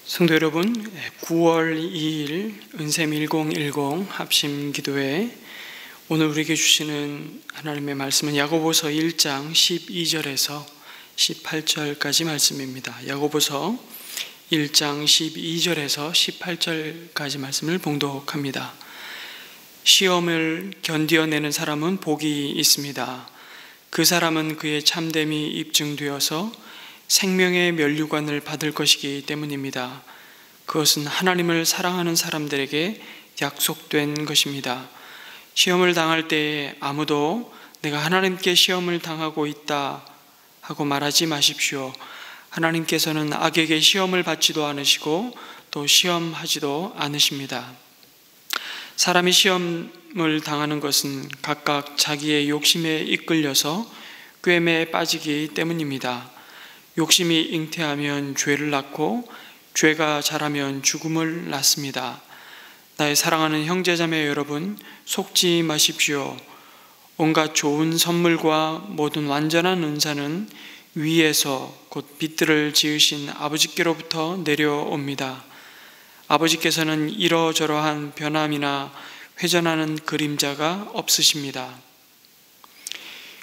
성도 여러분, 9월 2일 은샘 1010 합심 기도회, 오늘 우리에게 주시는 하나님의 말씀은 야고보서 1장 12절에서 18절까지 말씀입니다. 야고보서 1장 12절에서 18절까지 말씀을 봉독합니다. 시험을 견디어내는 사람은 복이 있습니다. 그 사람은 그의 참됨이 입증되어서 생명의 면류관을 받을 것이기 때문입니다. 그것은 하나님을 사랑하는 사람들에게 약속된 것입니다. 시험을 당할 때에 아무도 내가 하나님께 시험을 당하고 있다 하고 말하지 마십시오. 하나님께서는 악에게 시험을 받지도 않으시고 또 시험하지도 않으십니다. 사람이 시험을 당하는 것은 각각 자기의 욕심에 이끌려서 꿰매에 빠지기 때문입니다. 욕심이 잉태하면 죄를 낳고 죄가 자라면 죽음을 낳습니다. 나의 사랑하는 형제자매 여러분, 속지 마십시오. 온갖 좋은 선물과 모든 완전한 은사는 위에서 곧 빛들을 지으신 아버지께로부터 내려옵니다. 아버지께서는 이러저러한 변함이나 회전하는 그림자가 없으십니다.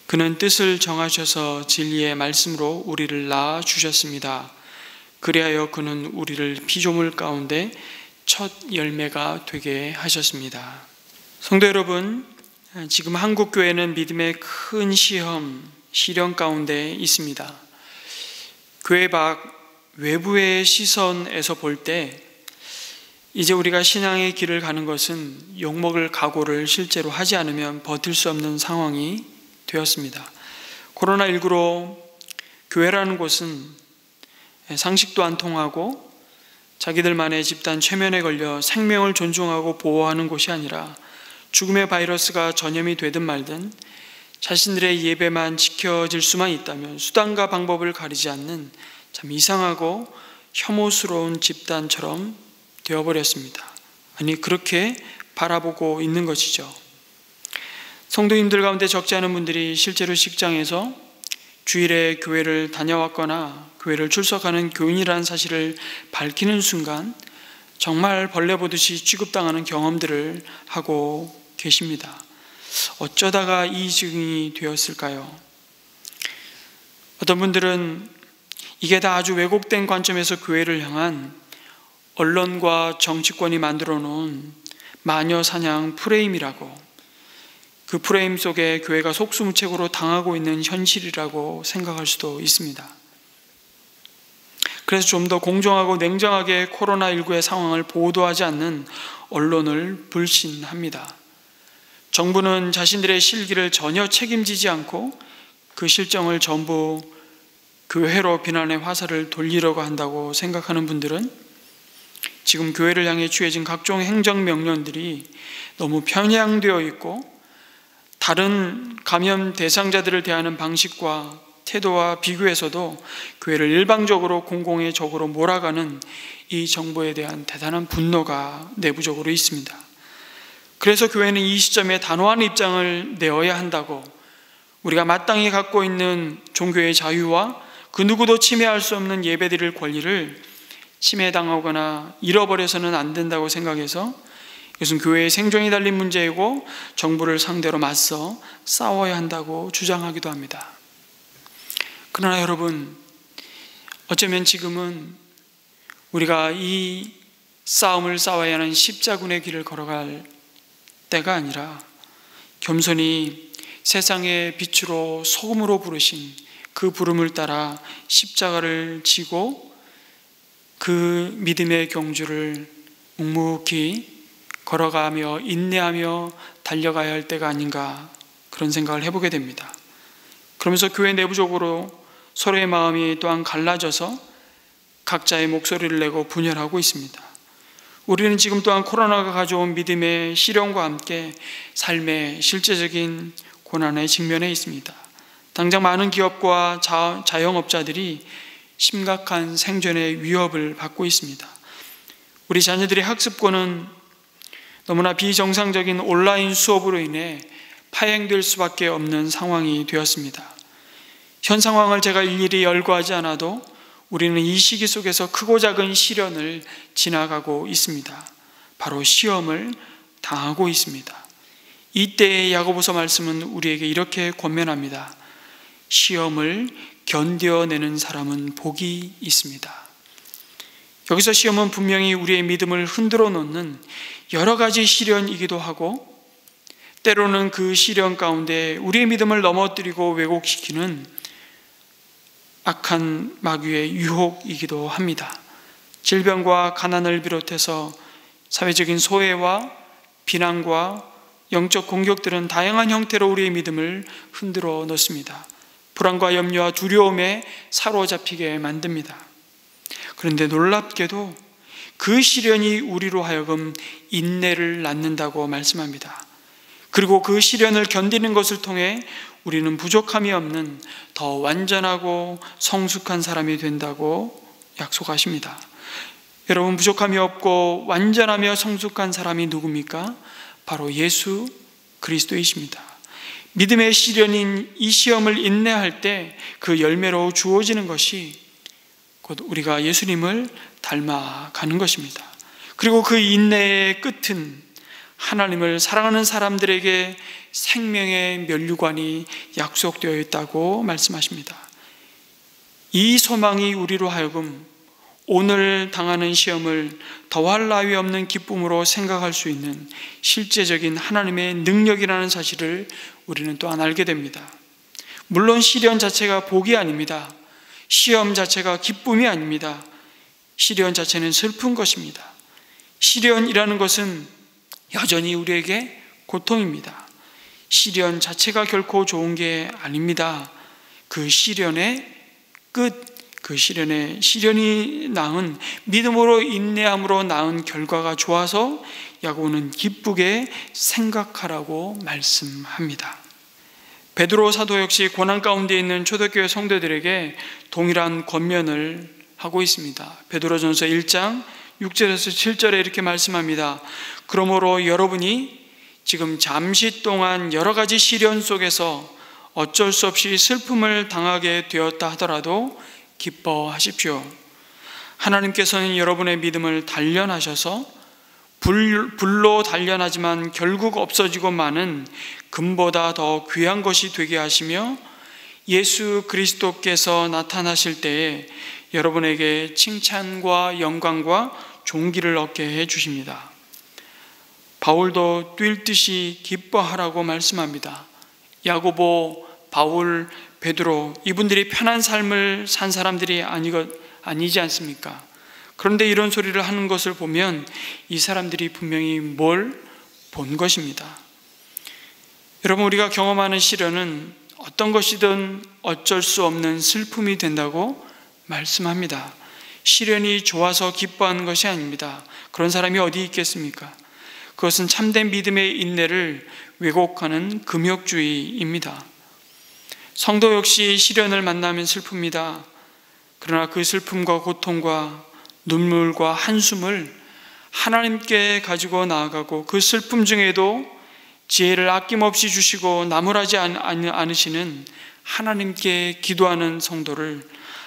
그는 뜻을 정하셔서 진리의 말씀으로 우리를 낳아주셨습니다. 그리하여 그는 우리를 피조물 가운데 첫 열매가 되게 하셨습니다. 성도 여러분, 지금 한국 교회는 믿음의 큰 시련 가운데 있습니다. 교회 밖 외부의 시선에서 볼 때 이제 우리가 신앙의 길을 가는 것은 욕먹을 각오를 실제로 하지 않으면 버틸 수 없는 상황이 되었습니다. 코로나19로 교회라는 곳은 상식도 안 통하고 자기들만의 집단 최면에 걸려 생명을 존중하고 보호하는 곳이 아니라 죽음의 바이러스가 전염이 되든 말든 자신들의 예배만 지켜질 수만 있다면 수단과 방법을 가리지 않는 참 이상하고 혐오스러운 집단처럼 되어버렸습니다. 아니, 그렇게 바라보고 있는 것이죠. 성도님들 가운데 적지 않은 분들이 실제로 직장에서 주일에 교회를 다녀왔거나 교회를 출석하는 교인이라는 사실을 밝히는 순간 정말 벌레 보듯이 취급당하는 경험들을 하고 계십니다. 어쩌다가 이 증이 되었을까요? 어떤 분들은 이게 다 아주 왜곡된 관점에서 교회를 향한 언론과 정치권이 만들어 놓은 마녀 사냥 프레임이라고, 그 프레임 속에 교회가 속수무책으로 당하고 있는 현실이라고 생각할 수도 있습니다. 그래서 좀 더 공정하고 냉정하게 코로나19의 상황을 보도하지 않는 언론을 불신합니다. 정부는 자신들의 실기를 전혀 책임지지 않고 그 실정을 전부 교회로 비난의 화살을 돌리려고 한다고 생각하는 분들은 지금 교회를 향해 취해진 각종 행정명령들이 너무 편향되어 있고 다른 감염 대상자들을 대하는 방식과 태도와 비교해서도 교회를 일방적으로 공공의 적으로 몰아가는 이 정부에 대한 대단한 분노가 내부적으로 있습니다. 그래서 교회는 이 시점에 단호한 입장을 내어야 한다고, 우리가 마땅히 갖고 있는 종교의 자유와 그 누구도 침해할 수 없는 예배드릴 권리를 침해당하거나 잃어버려서는 안 된다고 생각해서 이것은 교회의 생존이 달린 문제이고 정부를 상대로 맞서 싸워야 한다고 주장하기도 합니다. 그러나 여러분, 어쩌면 지금은 우리가 이 싸움을 싸워야 하는 십자군의 길을 걸어갈 때가 아니라 겸손히 세상의 빛으로 소금으로 부르신 그 부름을 따라 십자가를 지고 그 믿음의 경주를 묵묵히 걸어가며 인내하며 달려가야 할 때가 아닌가, 그런 생각을 해보게 됩니다. 그러면서 교회 내부적으로 서로의 마음이 또한 갈라져서 각자의 목소리를 내고 분열하고 있습니다. 우리는 지금 또한 코로나가 가져온 믿음의 시련과 함께 삶의 실제적인 고난에 직면해 있습니다. 당장 많은 기업과 자영업자들이 심각한 생존의 위협을 받고 있습니다. 우리 자녀들의 학습권은 너무나 비정상적인 온라인 수업으로 인해 파행될 수밖에 없는 상황이 되었습니다. 현 상황을 제가 일일이 열거하지 않아도 우리는 이 시기 속에서 크고 작은 시련을 지나가고 있습니다. 바로 시험을 당하고 있습니다. 이때의 야고보서 말씀은 우리에게 이렇게 권면합니다. 시험을 견뎌내는 사람은 복이 있습니다. 여기서 시험은 분명히 우리의 믿음을 흔들어 놓는 여러 가지 시련이기도 하고, 때로는 그 시련 가운데 우리의 믿음을 넘어뜨리고 왜곡시키는 악한 마귀의 유혹이기도 합니다. 질병과 가난을 비롯해서 사회적인 소외와 비난과 영적 공격들은 다양한 형태로 우리의 믿음을 흔들어 놓습니다. 불안과 염려와 두려움에 사로잡히게 만듭니다. 그런데 놀랍게도 그 시련이 우리로 하여금 인내를 낳는다고 말씀합니다. 그리고 그 시련을 견디는 것을 통해 우리는 부족함이 없는 더 완전하고 성숙한 사람이 된다고 약속하십니다. 여러분, 부족함이 없고 완전하며 성숙한 사람이 누굽니까? 바로 예수 그리스도이십니다. 믿음의 시련인 이 시험을 인내할 때 그 열매로 주어지는 것이 곧 우리가 예수님을 닮아가는 것입니다. 그리고 그 인내의 끝은 하나님을 사랑하는 사람들에게 생명의 면류관이 약속되어 있다고 말씀하십니다. 이 소망이 우리로 하여금 오늘 당하는 시험을 더할 나위 없는 기쁨으로 생각할 수 있는 실제적인 하나님의 능력이라는 사실을 우리는 또한 알게 됩니다. 물론 시련 자체가 복이 아닙니다. 시험 자체가 기쁨이 아닙니다. 시련 자체는 슬픈 것입니다. 시련이라는 것은 여전히 우리에게 고통입니다. 시련 자체가 결코 좋은 게 아닙니다. 그 시련의 끝, 그 시련이 낳은 믿음으로 인내함으로 낳은 결과가 좋아서 야고보는 기쁘게 생각하라고 말씀합니다. 베드로 사도 역시 고난 가운데 있는 초대교회 성도들에게 동일한 권면을 하고 있습니다. 베드로전서 1장 6절에서 7절에 이렇게 말씀합니다. 그러므로 여러분이 지금 잠시 동안 여러 가지 시련 속에서 어쩔 수 없이 슬픔을 당하게 되었다 하더라도 기뻐하십시오. 하나님께서는 여러분의 믿음을 단련하셔서 불로 단련하지만 결국 없어지고 마는 금보다 더 귀한 것이 되게 하시며 예수 그리스도께서 나타나실 때에 여러분에게 칭찬과 영광과 존귀를 얻게 해 주십니다. 바울도 뛸 듯이 기뻐하라고 말씀합니다. 야고보, 바울, 베드로, 이분들이 편한 삶을 산 사람들이 아니지 않습니까? 그런데 이런 소리를 하는 것을 보면 이 사람들이 분명히 뭘 본 것입니다. 여러분, 우리가 경험하는 시련은 어떤 것이든 어쩔 수 없는 슬픔이 된다고 말씀합니다. 시련이 좋아서 기뻐하는 것이 아닙니다. 그런 사람이 어디 있겠습니까? 그것은 참된 믿음의 인내를 왜곡하는 금욕주의입니다. 성도 역시 시련을 만나면 슬픕니다. 그러나 그 슬픔과 고통과 눈물과 한숨을 하나님께 가지고 나아가고 그 슬픔 중에도 지혜를 아낌없이 주시고 나무라지 않으시는 하나님께 기도하는 성도를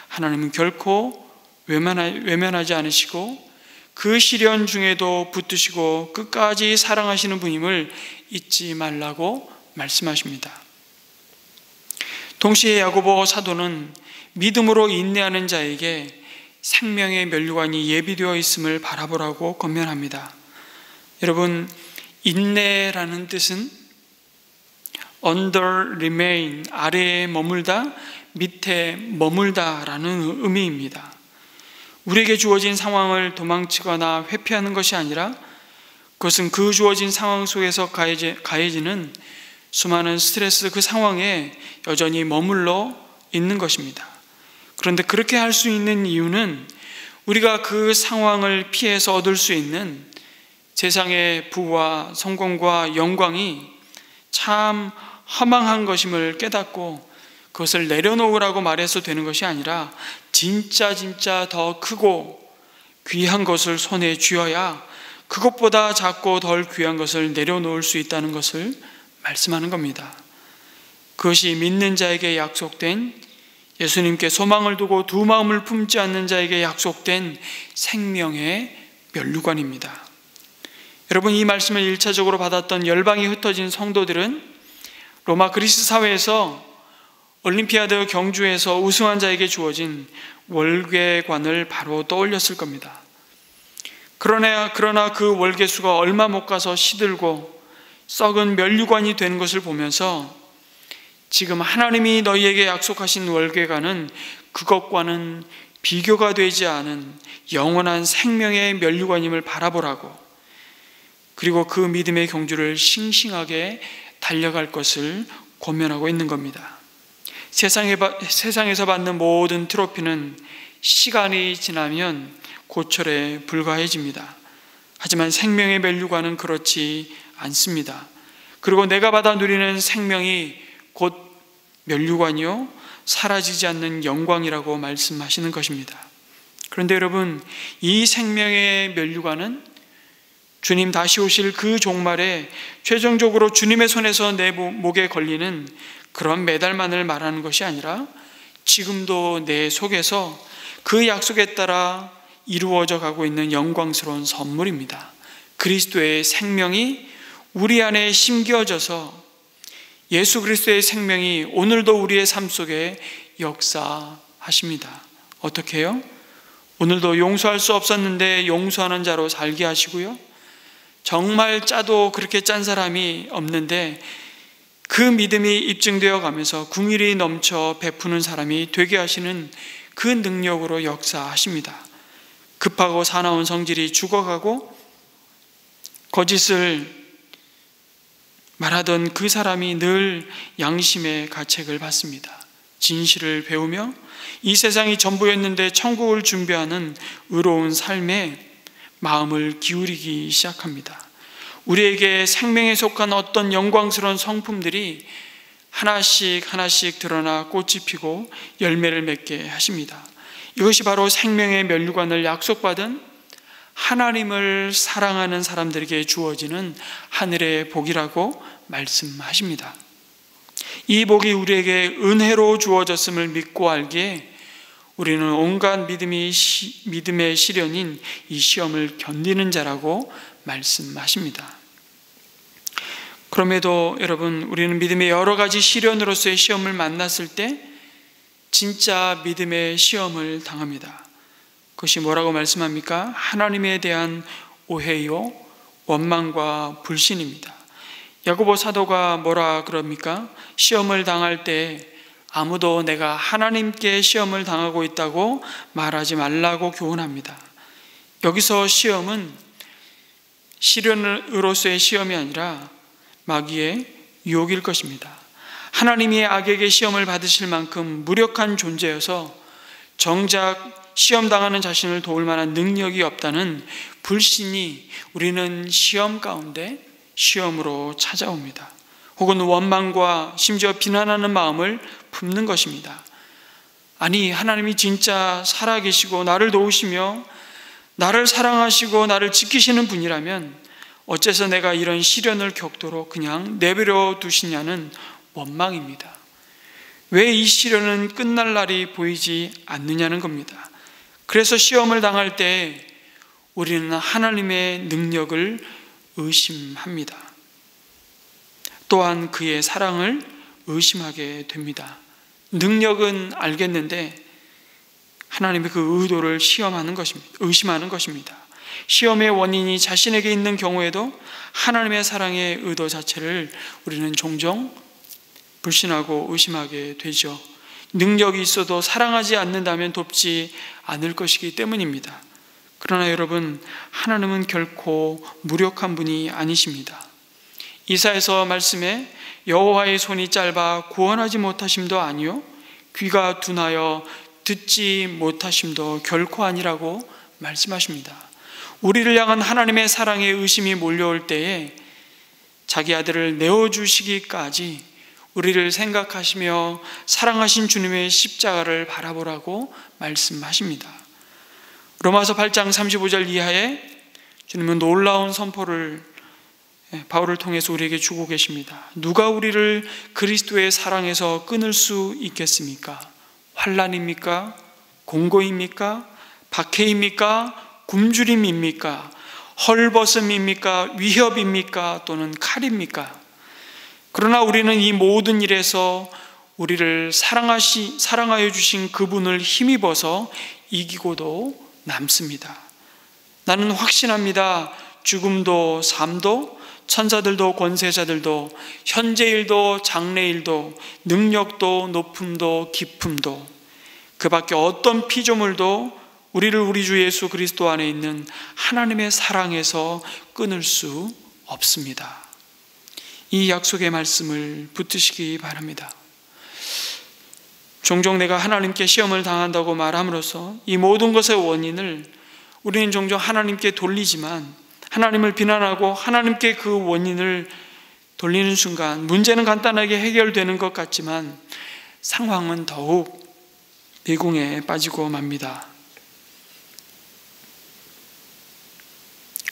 하나님은 결코 외면하지 않으시고 그 시련 중에도 붙드시고 끝까지 사랑하시는 분임을 잊지 말라고 말씀하십니다. 동시에 야고보 사도는 믿음으로 인내하는 자에게 생명의 면류관이 예비되어 있음을 바라보라고 권면합니다. 여러분, 인내라는 뜻은 under remain, 아래에 머물다, 밑에 머물다라는 의미입니다. 우리에게 주어진 상황을 도망치거나 회피하는 것이 아니라 그것은 그 주어진 상황 속에서 가해지는 수많은 스트레스, 그 상황에 여전히 머물러 있는 것입니다. 그런데 그렇게 할 수 있는 이유는 우리가 그 상황을 피해서 얻을 수 있는 세상의 부와 성공과 영광이 참 허망한 것임을 깨닫고 그것을 내려놓으라고 말해서 되는 것이 아니라 진짜 더 크고 귀한 것을 손에 쥐어야 그것보다 작고 덜 귀한 것을 내려놓을 수 있다는 것을 말씀하는 겁니다. 그것이 믿는 자에게 약속된 예수님께 소망을 두고 두 마음을 품지 않는 자에게 약속된 생명의 면류관입니다. 여러분, 이 말씀을 1차적으로 받았던 열방이 흩어진 성도들은 로마 그리스 사회에서 올림피아드 경주에서 우승한 자에게 주어진 월계관을 바로 떠올렸을 겁니다. 그러나 그 월계수가 얼마 못 가서 시들고 썩은 면류관이 되는 것을 보면서 지금 하나님이 너희에게 약속하신 월계관은 그것과는 비교가 되지 않은 영원한 생명의 면류관임을 바라보라고, 그리고 그 믿음의 경주를 싱싱하게 달려갈 것을 권면하고 있는 겁니다. 세상에서 받는 모든 트로피는 시간이 지나면 고철에 불과해집니다. 하지만 생명의 면류관은 그렇지 않습니다. 그리고 내가 받아 누리는 생명이 곧 면류관이요 사라지지 않는 영광이라고 말씀하시는 것입니다. 그런데 여러분, 이 생명의 면류관은 주님 다시 오실 그 종말에 최종적으로 주님의 손에서 내 목에 걸리는 그런 메달만을 말하는 것이 아니라 지금도 내 속에서 그 약속에 따라 이루어져 가고 있는 영광스러운 선물입니다. 그리스도의 생명이 우리 안에 심겨져서 예수 그리스도의 생명이 오늘도 우리의 삶 속에 역사하십니다. 어떻게 해요? 오늘도 용서할 수 없었는데 용서하는 자로 살게 하시고요, 정말 짜도 그렇게 짠 사람이 없는데 그 믿음이 입증되어 가면서 긍휼이 넘쳐 베푸는 사람이 되게 하시는 그 능력으로 역사하십니다. 급하고 사나운 성질이 죽어가고 거짓을 말하던 그 사람이 늘 양심의 가책을 받습니다. 진실을 배우며 이 세상이 전부였는데 천국을 준비하는 의로운 삶에 마음을 기울이기 시작합니다. 우리에게 생명에 속한 어떤 영광스러운 성품들이 하나씩 드러나 꽃이 피고 열매를 맺게 하십니다. 이것이 바로 생명의 면류관을 약속받은 하나님을 사랑하는 사람들에게 주어지는 하늘의 복이라고 말씀하십니다. 이 복이 우리에게 은혜로 주어졌음을 믿고 알기에 우리는 온갖 믿음의 시련인 이 시험을 견디는 자라고 말씀하십니다. 그럼에도 여러분, 우리는 믿음의 여러 가지 시련으로서의 시험을 만났을 때 진짜 믿음의 시험을 당합니다. 그것이 뭐라고 말씀합니까? 하나님에 대한 오해요, 원망과 불신입니다. 야고보 사도가 뭐라 그럽니까? 시험을 당할 때 아무도 내가 하나님께 시험을 당하고 있다고 말하지 말라고 교훈합니다. 여기서 시험은 시련으로서의 시험이 아니라 마귀의 유혹일 것입니다. 하나님이 악에게 시험을 받으실 만큼 무력한 존재여서 정작 시험당하는 자신을 도울 만한 능력이 없다는 불신이 우리는 시험 가운데 시험으로 찾아옵니다. 혹은 원망과 심지어 비난하는 마음을 품는 것입니다. 아니, 하나님이 진짜 살아계시고 나를 도우시며 나를 사랑하시고 나를 지키시는 분이라면 어째서 내가 이런 시련을 겪도록 그냥 내버려 두시냐는 원망입니다. 왜 이 시련은 끝날 날이 보이지 않느냐는 겁니다. 그래서 시험을 당할 때 우리는 하나님의 능력을 의심합니다. 또한 그의 사랑을 의심하게 됩니다. 능력은 알겠는데 하나님의 그 의도를 의심하는 것입니다. 시험의 원인이 자신에게 있는 경우에도 하나님의 사랑의 의도 자체를 우리는 종종 불신하고 의심하게 되죠. 능력이 있어도 사랑하지 않는다면 돕지 않을 것이기 때문입니다. 그러나 여러분, 하나님은 결코 무력한 분이 아니십니다. 이사야서 말씀에 여호와의 손이 짧아 구원하지 못하심도 아니요 귀가 둔하여 듣지 못하심도 결코 아니라고 말씀하십니다. 우리를 향한 하나님의 사랑의 의심이 몰려올 때에 자기 아들을 내어주시기까지 우리를 생각하시며 사랑하신 주님의 십자가를 바라보라고 말씀하십니다. 로마서 8장 35절 이하에 주님은 놀라운 선포를 바울을 통해서 우리에게 주고 계십니다. 누가 우리를 그리스도의 사랑에서 끊을 수 있겠습니까? 환난입니까? 공고입니까? 박해입니까? 굶주림입니까? 헐벗음입니까? 위협입니까? 또는 칼입니까? 그러나 우리는 이 모든 일에서 우리를 사랑하여 주신 그분을 힘입어서 이기고도 남습니다. 나는 확신합니다. 죽음도 삶도 천사들도 권세자들도 현재일도 장래일도 능력도 높음도 깊음도 그 밖에 어떤 피조물도 우리를 우리 주 예수 그리스도 안에 있는 하나님의 사랑에서 끊을 수 없습니다. 이 약속의 말씀을 붙드시기 바랍니다. 종종 내가 하나님께 시험을 당한다고 말함으로써 이 모든 것의 원인을 우리는 종종 하나님께 돌리지만, 하나님을 비난하고 하나님께 그 원인을 돌리는 순간 문제는 간단하게 해결되는 것 같지만 상황은 더욱 미궁에 빠지고 맙니다.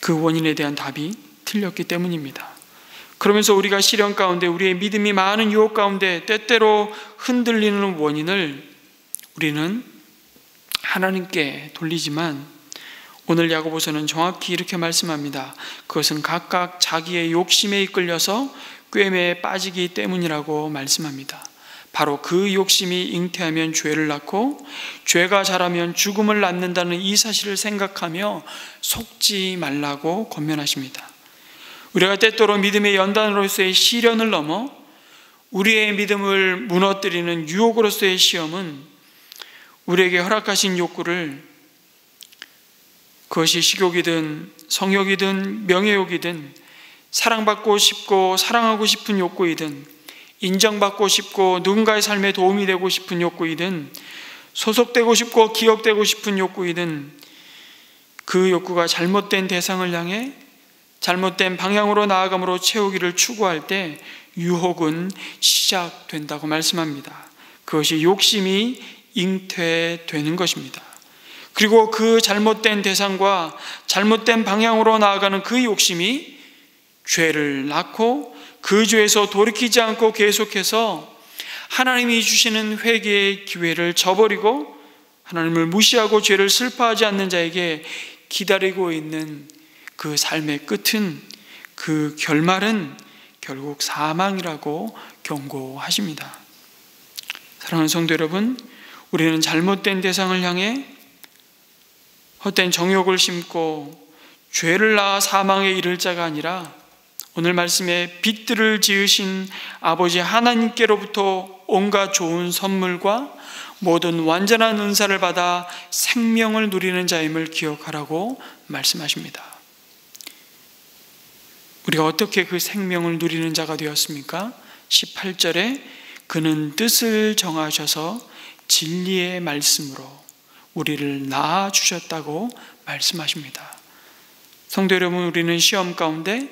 그 원인에 대한 답이 틀렸기 때문입니다. 그러면서 우리가 시련 가운데, 우리의 믿음이 많은 유혹 가운데 때때로 흔들리는 원인을 우리는 하나님께 돌리지만, 오늘 야고보서는 정확히 이렇게 말씀합니다. 그것은 각각 자기의 욕심에 이끌려서 꾀매에 빠지기 때문이라고 말씀합니다. 바로 그 욕심이 잉태하면 죄를 낳고 죄가 자라면 죽음을 낳는다는 이 사실을 생각하며 속지 말라고 권면하십니다. 우리가 때때로 믿음의 연단으로서의 시련을 넘어 우리의 믿음을 무너뜨리는 유혹으로서의 시험은 우리에게 허락하신 욕구를, 그것이 식욕이든 성욕이든 명예욕이든 사랑받고 싶고 사랑하고 싶은 욕구이든 인정받고 싶고 누군가의 삶에 도움이 되고 싶은 욕구이든 소속되고 싶고 기억되고 싶은 욕구이든 그 욕구가 잘못된 대상을 향해 잘못된 방향으로 나아감으로 채우기를 추구할 때 유혹은 시작된다고 말씀합니다. 그것이 욕심이 잉태되는 것입니다. 그리고 그 잘못된 대상과 잘못된 방향으로 나아가는 그 욕심이 죄를 낳고 그 죄에서 돌이키지 않고 계속해서 하나님이 주시는 회개의 기회를 저버리고 하나님을 무시하고 죄를 슬퍼하지 않는 자에게 기다리고 있는 그 삶의 끝은, 그 결말은 결국 사망이라고 경고하십니다. 사랑하는 성도 여러분, 우리는 잘못된 대상을 향해 헛된 정욕을 심고 죄를 낳아 사망에 이를 자가 아니라 오늘 말씀에 빛들을 지으신 아버지 하나님께로부터 온갖 좋은 선물과 모든 완전한 은사를 받아 생명을 누리는 자임을 기억하라고 말씀하십니다. 우리가 어떻게 그 생명을 누리는 자가 되었습니까? 18절에 그는 뜻을 정하셔서 진리의 말씀으로 우리를 낳아주셨다고 말씀하십니다. 성도 여러분, 우리는 시험 가운데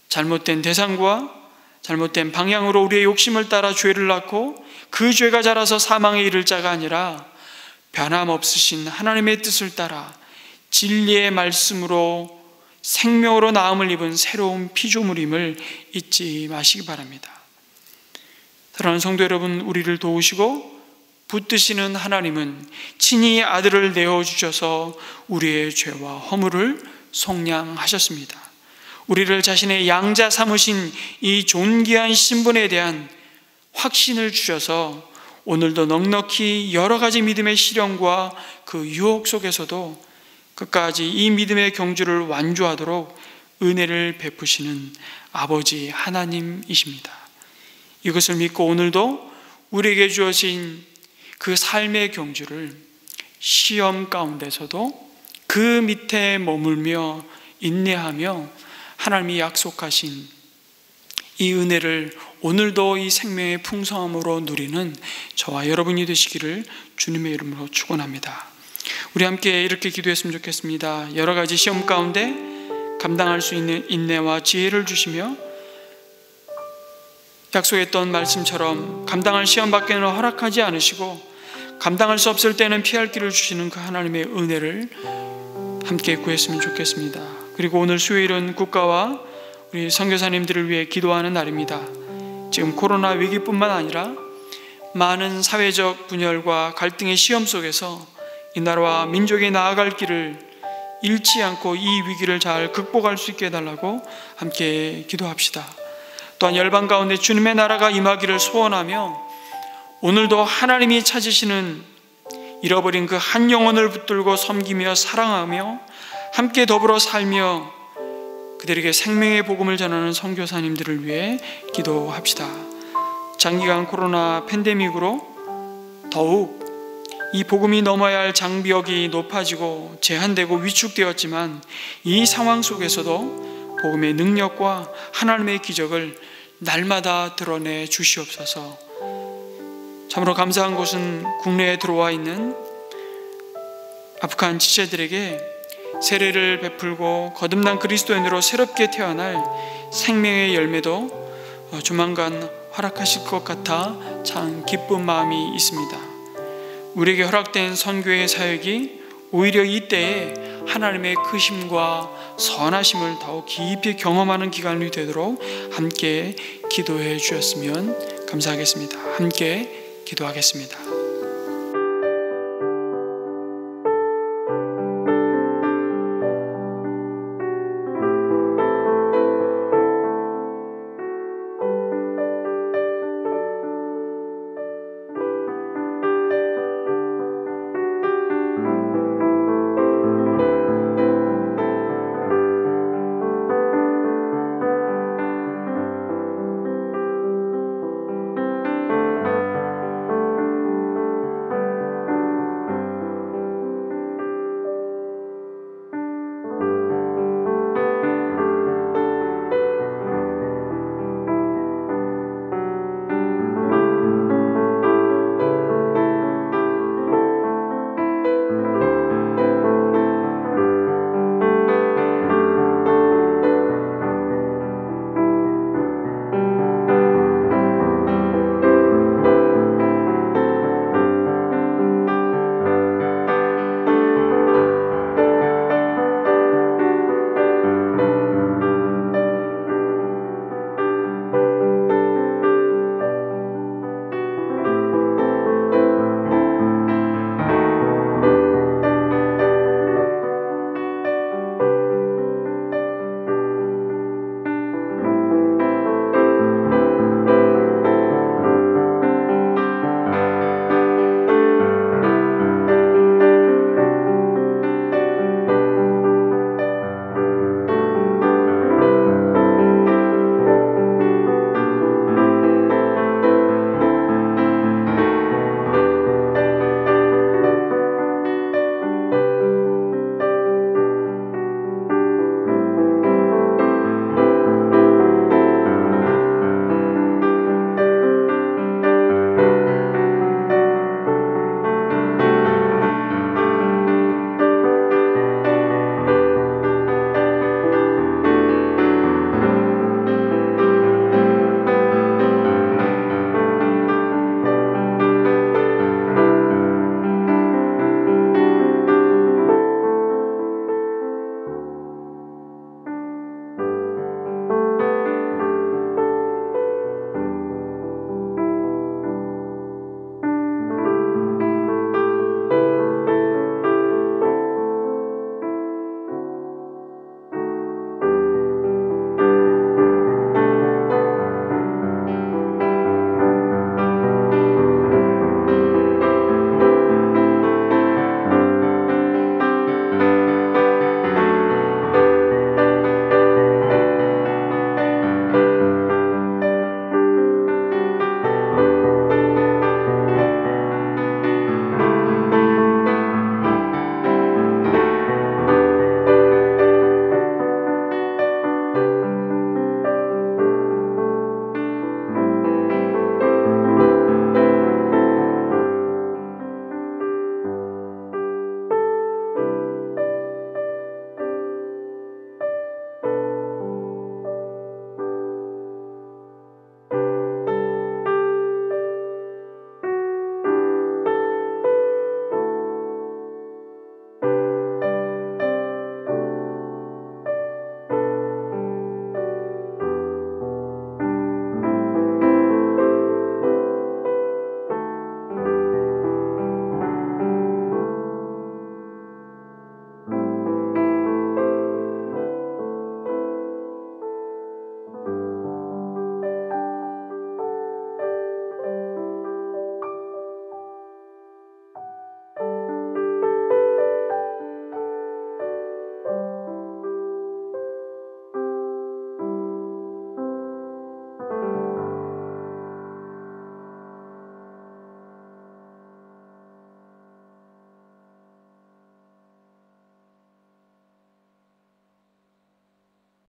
잘못된 대상과 잘못된 방향으로 우리의 욕심을 따라 죄를 낳고 그 죄가 자라서 사망에 이를 자가 아니라 변함없으신 하나님의 뜻을 따라 진리의 말씀으로 생명으로 나음을 입은 새로운 피조물임을 잊지 마시기 바랍니다. 사랑하는 성도 여러분, 우리를 도우시고 붙드시는 하나님은 친히 아들을 내어주셔서 우리의 죄와 허물을 속량하셨습니다. 우리를 자신의 양자 삼으신 이 존귀한 신분에 대한 확신을 주셔서 오늘도 넉넉히 여러 가지 믿음의 시련과 그 유혹 속에서도 끝까지 이 믿음의 경주를 완주하도록 은혜를 베푸시는 아버지 하나님이십니다. 이것을 믿고 오늘도 우리에게 주어진 그 삶의 경주를 시험 가운데서도 그 밑에 머물며 인내하며 하나님이 약속하신 이 은혜를 오늘도 이 생명의 풍성함으로 누리는 저와 여러분이 되시기를 주님의 이름으로 축원합니다. 우리 함께 이렇게 기도했으면 좋겠습니다. 여러 가지 시험 가운데 감당할 수 있는 인내와 지혜를 주시며 약속했던 말씀처럼 감당할 시험 밖에는 허락하지 않으시고 감당할 수 없을 때는 피할 길을 주시는 그 하나님의 은혜를 함께 구했으면 좋겠습니다. 그리고 오늘 수요일은 국가와 우리 선교사님들을 위해 기도하는 날입니다. 지금 코로나 위기뿐만 아니라 많은 사회적 분열과 갈등의 시험 속에서 이 나라와 민족이 나아갈 길을 잃지 않고 이 위기를 잘 극복할 수 있게 해달라고 함께 기도합시다. 또한 열방 가운데 주님의 나라가 임하기를 소원하며 오늘도 하나님이 찾으시는 잃어버린 그 한 영혼을 붙들고 섬기며 사랑하며 함께 더불어 살며 그들에게 생명의 복음을 전하는 선교사님들을 위해 기도합시다. 장기간 코로나 팬데믹으로 더욱 이 복음이 넘어야 할 장벽이 높아지고 제한되고 위축되었지만 이 상황 속에서도 복음의 능력과 하나님의 기적을 날마다 드러내 주시옵소서. 참으로 감사한 것은 국내에 들어와 있는 아프간 지체들에게 세례를 베풀고 거듭난 그리스도인으로 새롭게 태어날 생명의 열매도 조만간 허락하실 것 같아 참 기쁜 마음이 있습니다. 우리에게 허락된 선교의 사역이 오히려 이때에 하나님의 크심과 선하심을 더욱 깊이 경험하는 기간이 되도록 함께 기도해 주셨으면 감사하겠습니다. 함께 기도하겠습니다.